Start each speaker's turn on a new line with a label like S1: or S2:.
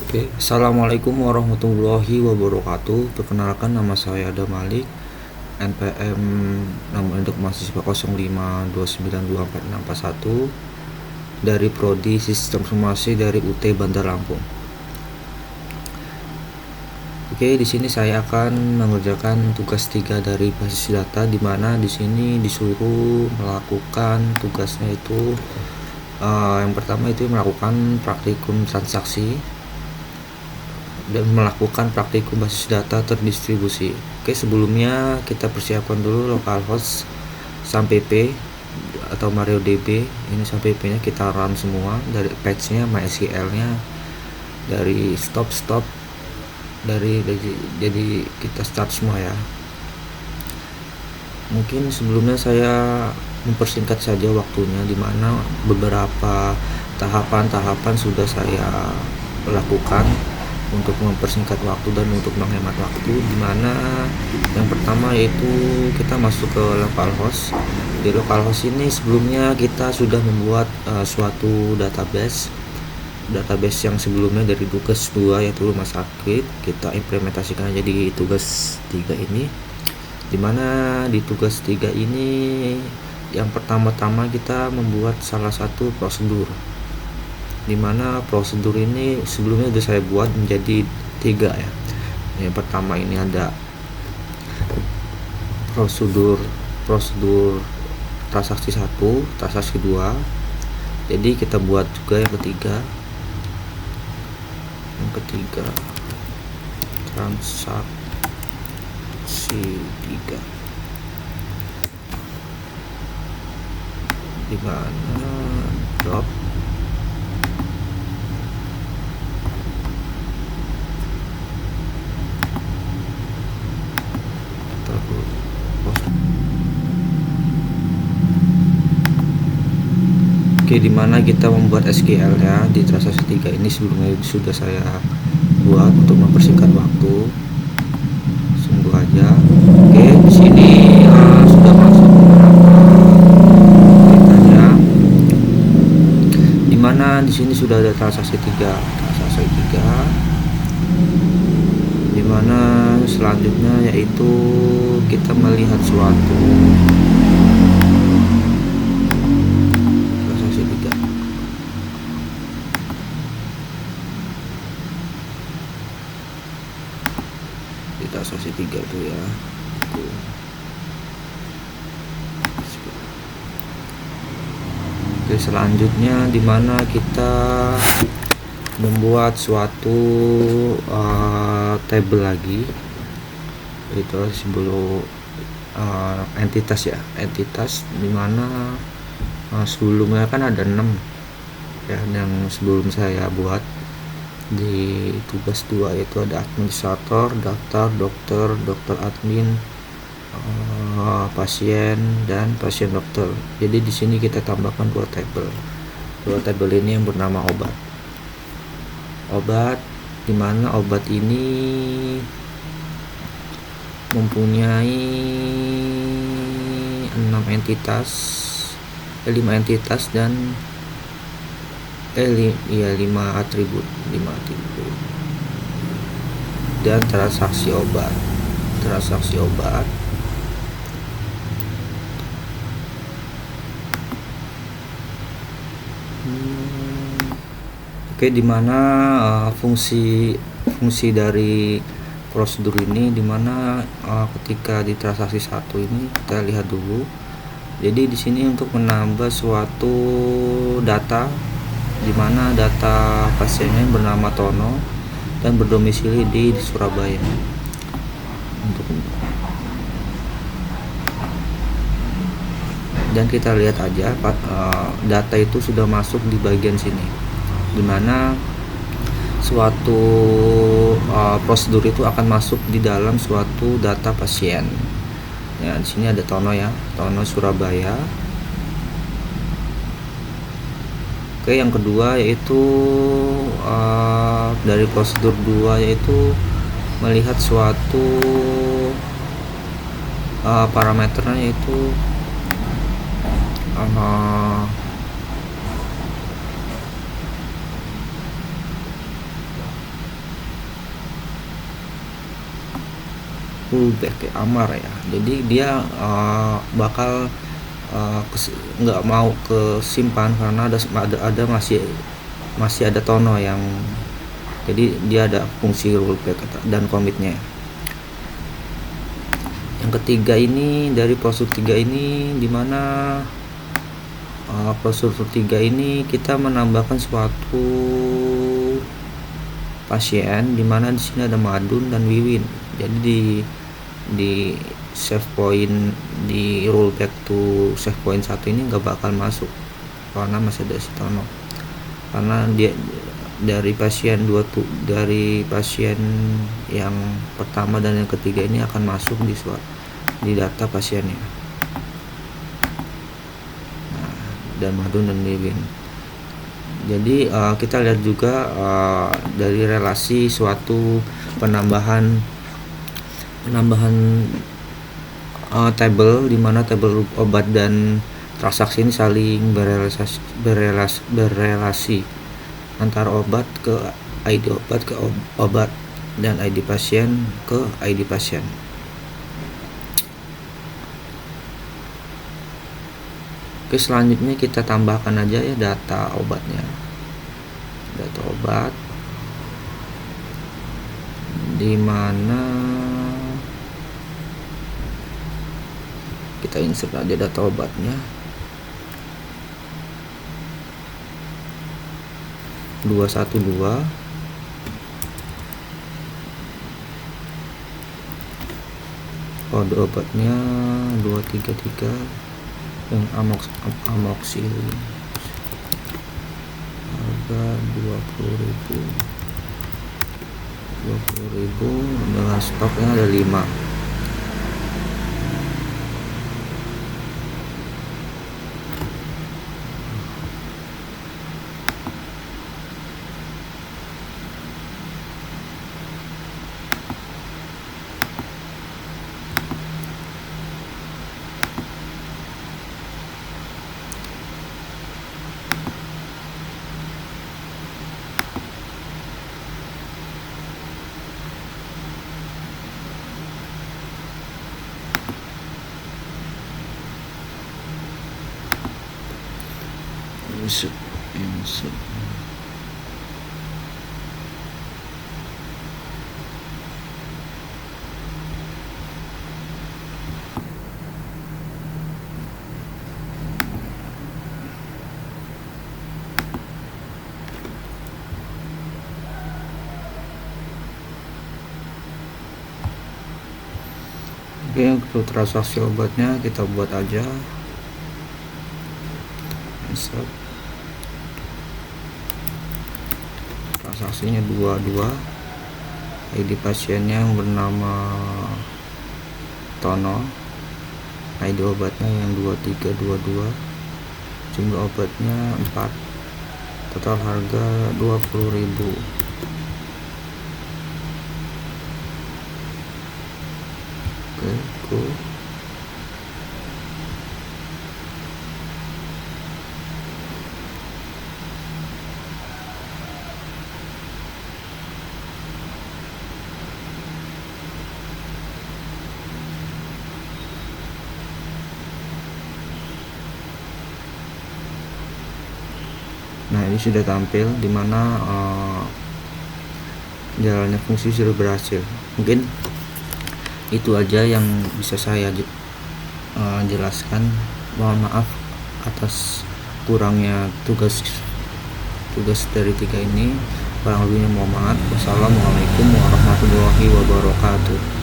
S1: Oke, Assalamualaikum warahmatullahi wabarakatuh. Perkenalkan, nama saya Adam Malik, NPM nomor induk mahasiswa 05292461 dari Prodi Sistem Informasi dari UT Bandar Lampung. Oke, di sini saya akan mengerjakan tugas 3 dari basis data, di mana di sini disuruh melakukan tugasnya itu yang pertama itu melakukan praktikum transaksi dan melakukan praktikum basis data terdistribusi. Oke, sebelumnya kita persiapkan dulu localhost SAMPP atau MariaDB. Ini SAMPP nya kita run semua dari patch-nya, MySQL nya, dari stop dari jadi kita start semua ya. Mungkin sebelumnya saya mempersingkat saja waktunya, di mana beberapa tahapan-tahapan sudah saya lakukan untuk mempersingkat waktu dan untuk menghemat waktu, dimana yang pertama yaitu kita masuk ke localhost. Di localhost ini sebelumnya kita sudah membuat suatu database yang sebelumnya dari tugas 2 yaitu rumah sakit, kita implementasikan aja di tugas 3 ini, dimana di tugas 3 ini yang pertama-tama kita membuat salah satu prosedur, dimana prosedur ini sebelumnya sudah saya buat menjadi 3 ya. Yang pertama ini ada prosedur transaksi 1, transaksi 2. Jadi kita buat juga yang ketiga transaksi 3, dimana drop Oke, dimana kita membuat SQL nya di transaksi 3 ini sebelumnya sudah saya buat untuk mempersingkat waktu. Sungguh aja. Oke, di sini sudah masuk beberapa, dimana di sini sudah ada transaksi 3, dimana selanjutnya yaitu kita melihat suatu transaksi 3. Di transaksi 3 itu ya. Oke, selanjutnya dimana kita membuat suatu table lagi, itu sebelum entitas dimana sebelumnya kan ada 6 ya, yang sebelum saya buat di tugas 2 itu ada administrator, daftar, dokter admin, pasien, dan pasien dokter. Jadi di sini kita tambahkan 2 tabel ini yang bernama obat, dimana obat ini mempunyai 5 entitas dan 5 atribut dan transaksi obat. Oke, dimana fungsi dari prosedur ini, dimana ketika di transaksi 1 ini kita lihat dulu. Jadi di sini untuk menambah suatu data, dimana data pasiennya bernama Tono dan berdomisili di Surabaya. Dan kita lihat aja data itu sudah masuk di bagian sini, dimana suatu prosedur itu akan masuk di dalam suatu data pasien. Ya, di sini ada Tono ya, Tono Surabaya. Oke, yang kedua yaitu dari prosedur 2 yaitu melihat suatu parameternya yaitu rollback ya, Amar ya. Jadi dia bakal nggak mau ke simpan karena ada masih ada tono yang, jadi dia ada fungsi rollback dan commitnya. Yang ketiga ini dari prosedur 3 ini, dimana prosedur 3 ini kita menambahkan suatu pasien dimana di sini ada Madun dan Wiwin. Jadi di save point, di rollback to save point 1 ini nggak bakal masuk karena masih ada Sitono, karena dia dari pasien dari pasien yang pertama dan yang ketiga ini akan masuk di data pasiennya. Nah, dan Madun dan Wiwin. Jadi kita lihat juga dari relasi suatu penambahan table, di mana table obat dan transaksi ini saling berelasi antara obat ke ID obat ke obat dan ID pasien ke ID pasien. Oke, selanjutnya kita tambahkan aja ya data obatnya. Data obat di mana kita insert aja data obatnya. 212 kode obatnya 233 yang amoxicillin, harga 20.000 dengan stoknya ada 5. Insert. Oke, untuk transaksi obatnya kita buat aja. Insert. Transaksinya 22, ID pasiennya yang bernama Tono, ID obatnya yang 2322, jumlah obatnya 4, total harga 20.000. Oke, go. Nah, ini sudah tampil dimana jalannya fungsi sudah berhasil. Mungkin itu aja yang bisa saya jelaskan. Mohon maaf atas kurangnya tugas dari 3 ini. Kurang lebihnya mohon maaf. Wassalamualaikum warahmatullahi wabarakatuh.